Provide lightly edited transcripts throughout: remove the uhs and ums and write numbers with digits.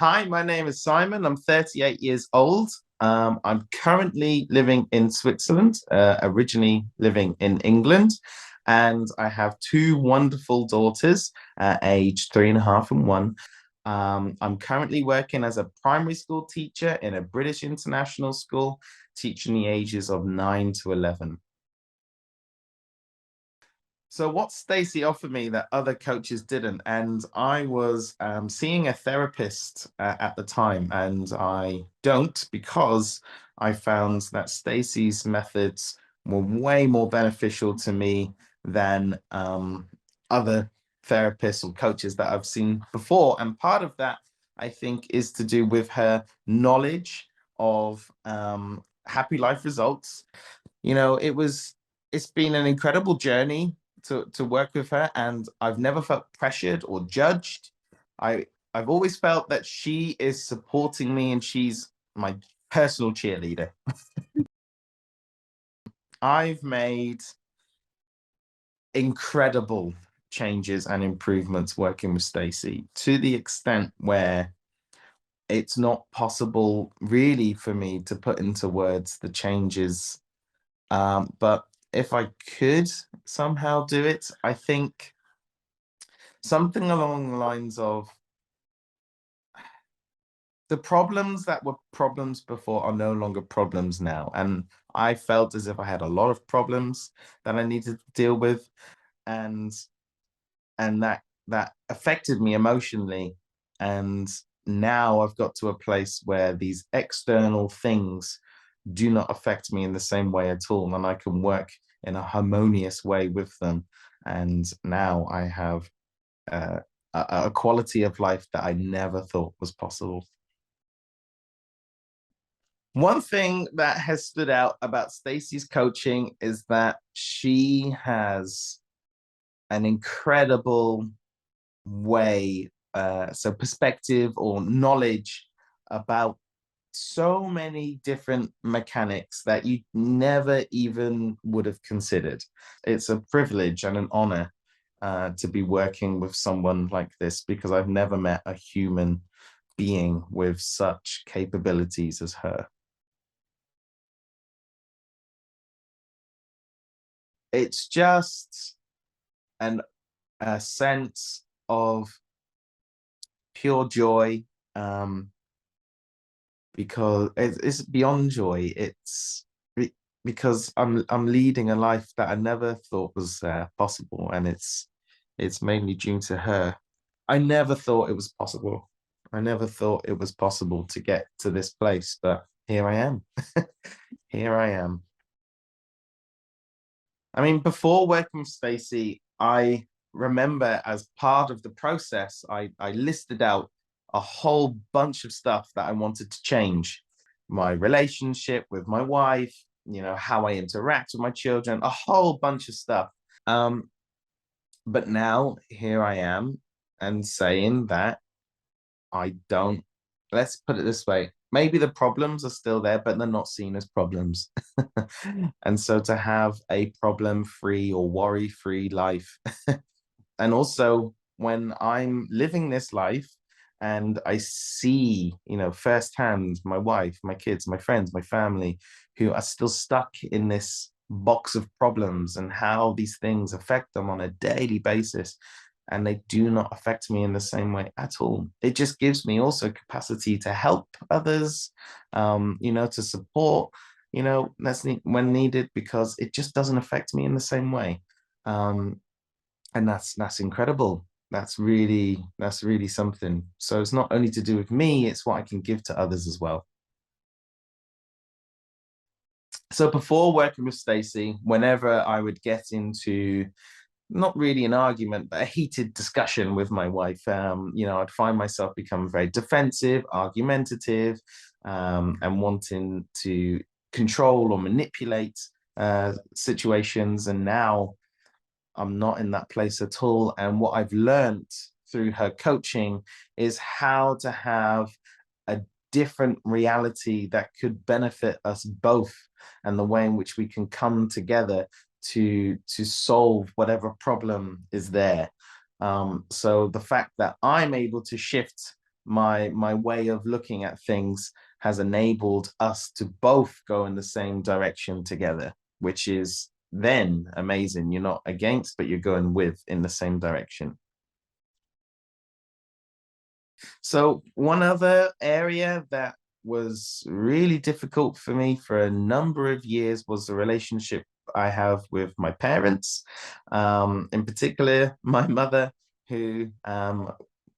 Hi, my name is Simon. I'm 38 years old. I'm currently living in Switzerland, originally living in England, and I have two wonderful daughters, aged 3.5 and 1. I'm currently working as a primary school teacher in a British international school, teaching the ages of 9 to 11. So what Stacy offered me that other coaches didn't, and I was seeing a therapist at the time, and I don't because I found that Stacy's methods were way more beneficial to me than other therapists or coaches that I've seen before. And part of that, I think, is to do with her knowledge of happy life results. It's been an incredible journey to work with her, and I've never felt pressured or judged. I I've always felt that she is supporting me and she's my personal cheerleader. I've made incredible changes and improvements working with Stacy to the extent where it's not possible really for me to put into words the changes. But if I could somehow do it, I think something along the lines of the problems that were problems before are no longer problems now. And I felt as if I had a lot of problems that I needed to deal with, and that affected me emotionally. And now I've got to a place where these external things do not affect me in the same way at all, and I can work in a harmonious way with them. And now I have a quality of life that I never thought was possible. One thing that has stood out about Stacy's coaching is that she has an incredible way, so perspective or knowledge about so many different mechanics that you never even would have considered. It's a privilege and an honor to be working with someone like this because I've never met a human being with such capabilities as her. It's just an a sense of pure joy, um, because it's beyond joy. Because I'm leading a life that I never thought was possible, and it's mainly due to her. I never thought it was possible. I never thought it was possible to get to this place, but here I am. Here I am. I mean, before working with Stacey, I remember as part of the process, I listed out a whole bunch of stuff that I wanted to change. My relationship with my wife, how I interact with my children, a whole bunch of stuff. Um, but now here I am and saying that I don't, let's put it this way, maybe the problems are still there, but they're not seen as problems. And so to have a problem-free or worry-free life, and also when I'm living this life and I see, firsthand my wife, my kids, my friends, my family who are still stuck in this box of problems and how these things affect them on a daily basis, and they do not affect me in the same way at all. It just gives me also capacity to help others, to support, when needed, because it just doesn't affect me in the same way. Um, and that's incredible. That's really something. So it's not only to do with me, it's what I can give to others as well. So before working with Stacey, whenever I would get into not really an argument, but a heated discussion with my wife, I'd find myself become very defensive, argumentative, and wanting to control or manipulate situations. And now I'm not in that place at all. And what I've learned through her coaching is how to have a different reality that could benefit us both, and the way in which we can come together to solve whatever problem is there. So the fact that I'm able to shift my way of looking at things has enabled us to both go in the same direction together, which is then amazing. You're not against, but you're going with in the same direction. So one other area that was really difficult for me for a number of years was the relationship I have with my parents, in particular my mother, who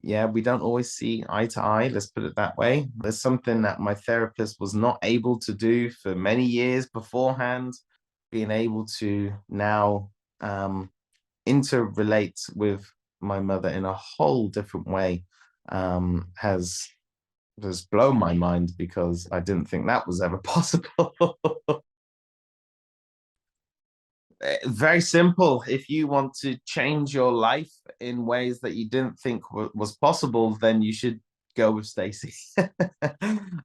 yeah, we don't always see eye to eye, let's put it that way. There's something that my therapist was not able to do for many years beforehand, being able to now interrelate with my mother in a whole different way, has blown my mind because I didn't think that was ever possible. Very simple. If you want to change your life in ways that you didn't think was possible, then you should go with Stacy.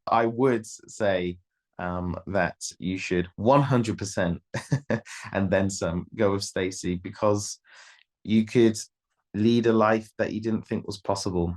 I would say that you should 100% and then some go with Stacy, because you could lead a life that you didn't think was possible.